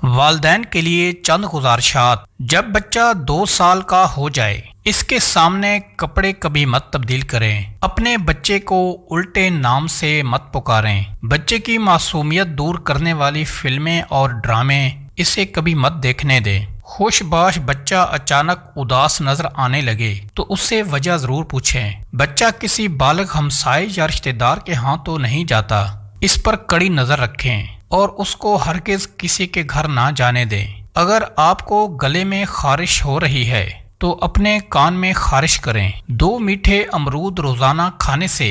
والدین کے لیے چند گزارشات۔ جب بچہ 2 سال کا ہو جائے اس کے سامنے کپڑے کبھی مت تبدیل کریں۔ اپنے بچے کو الٹے نام سے مت پکاریں۔ بچے کی معصومیت دور کرنے والی فلمیں اور ڈرامے اسے کبھی مت دیکھنے دیں۔ خوش باش بچہ اچانک اداس نظر آنے لگے تو اس سے وجہ ضرور پوچھیں۔ بچہ کسی بالغ ہمسائے یا رشتہ دار کے ہاں تو نہیں جاتا، اس پر کڑی نظر رکھیں اور اس کو ہرگز کسی کے گھر نہ جانے دیں۔ اگر آپ کو گلے میں خارش ہو رہی ہے تو اپنے کان میں خارش کریں۔ 2 میٹھے امرود روزانہ کھانے سے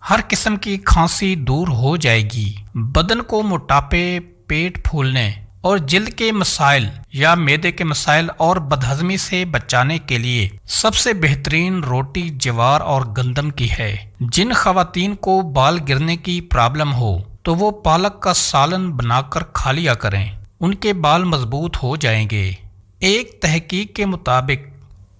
ہر قسم کی کھانسی دور ہو جائے گی۔ بدن کو موٹاپے، پیٹ پھولنے اور جلد کے مسائل یا معدے کے مسائل اور بدہضمی سے بچانے کے لیے سب سے بہترین روٹی جوار اور گندم کی ہے۔ جن خواتین کو بال گرنے کی پرابلم ہو تو وہ پالک کا سالن بنا کر کھا لیا کریں، ان کے بال مضبوط ہو جائیں گے۔ ایک تحقیق کے مطابق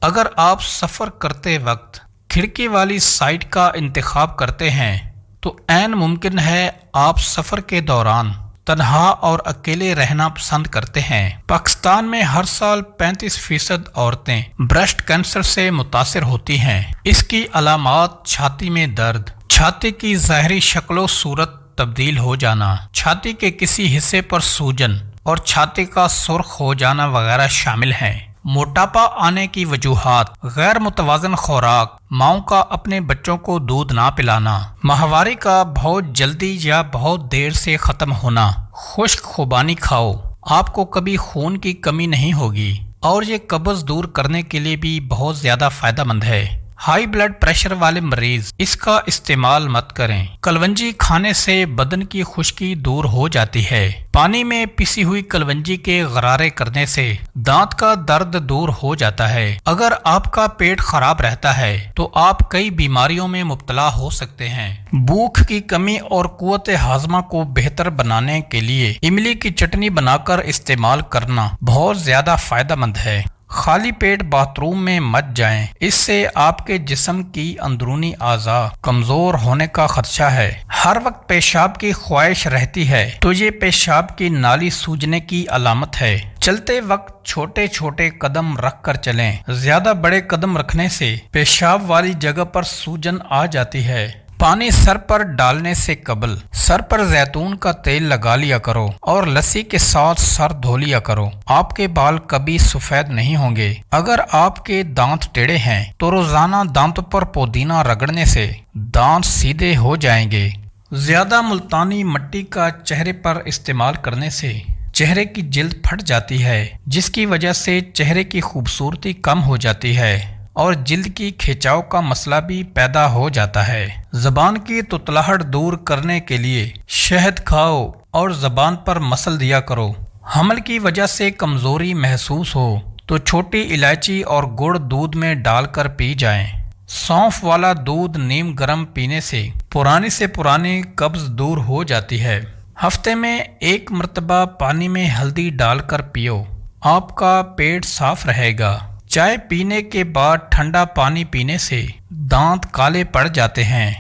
اگر آپ سفر کرتے وقت کھڑکی والی سائٹ کا انتخاب کرتے ہیں تو عین ممکن ہے آپ سفر کے دوران تنہا اور اکیلے رہنا پسند کرتے ہیں۔ پاکستان میں ہر سال 35% عورتیں بریسٹ کینسر سے متاثر ہوتی ہیں۔ اس کی علامات چھاتی میں درد، چھاتی کی ظاہری شکل و صورت تبدیل ہو جانا، چھاتی کے کسی حصے پر سوجن اور چھاتی کا سرخ ہو جانا وغیرہ شامل ہیں۔ موٹاپا آنے کی وجوہات: غیر متوازن خوراک، ماؤں کا اپنے بچوں کو دودھ نہ پلانا، ماہواری کا بہت جلدی یا بہت دیر سے ختم ہونا، خشک خوبانی کھاؤ، آپ کو کبھی خون کی کمی نہیں ہوگی اور یہ قبض دور کرنے کے لیے بھی بہت زیادہ فائدہ مند ہے۔ ہائی بلڈ پریشر والے مریض اس کا استعمال مت کریں۔ کلونجی کھانے سے بدن کی خشکی دور ہو جاتی ہے۔ پانی میں پیسی ہوئی کلونجی کے غرارے کرنے سے دانت کا درد دور ہو جاتا ہے۔ اگر آپ کا پیٹ خراب رہتا ہے تو آپ کئی بیماریوں میں مبتلا ہو سکتے ہیں۔ بھوک کی کمی اور قوت ہاضمہ کو بہتر بنانے کے لیے املی کی چٹنی بنا کر استعمال کرنا بہت زیادہ فائدہ مند ہے۔ خالی پیٹ باتھ روم میں مت جائیں، اس سے آپ کے جسم کی اندرونی اعضاء کمزور ہونے کا خدشہ ہے۔ ہر وقت پیشاب کی خواہش رہتی ہے تو یہ پیشاب کی نالی سوجنے کی علامت ہے۔ چلتے وقت چھوٹے چھوٹے قدم رکھ کر چلیں۔ زیادہ بڑے قدم رکھنے سے پیشاب والی جگہ پر سوجن آ جاتی ہے۔ پانی سر پر ڈالنے سے قبل سر پر زیتون کا تیل لگا لیا کرو اور لسی کے ساتھ سر دھو لیا کرو، آپ کے بال کبھی سفید نہیں ہوں گے۔ اگر آپ کے دانت ٹیڑھے ہیں تو روزانہ دانتوں پر پودینہ رگڑنے سے دانت سیدھے ہو جائیں گے۔ زیادہ ملتانی مٹی کا چہرے پر استعمال کرنے سے چہرے کی جلد پھٹ جاتی ہے، جس کی وجہ سے چہرے کی خوبصورتی کم ہو جاتی ہے اور جلد کی کھچاؤ کا مسئلہ بھی پیدا ہو جاتا ہے۔ زبان کی تتلاہٹ دور کرنے کے لیے شہد کھاؤ اور زبان پر مسل دیا کرو۔ حمل کی وجہ سے کمزوری محسوس ہو تو چھوٹی الائچی اور گڑ دودھ میں ڈال کر پی جائیں۔ سونف والا دودھ نیم گرم پینے سے پرانی قبض دور ہو جاتی ہے۔ ہفتے میں 1 مرتبہ پانی میں ہلدی ڈال کر پیو، آپ کا پیٹ صاف رہے گا۔ چائے پینے کے بعد ٹھنڈا پانی پینے سے دانت کالے پڑ جاتے ہیں۔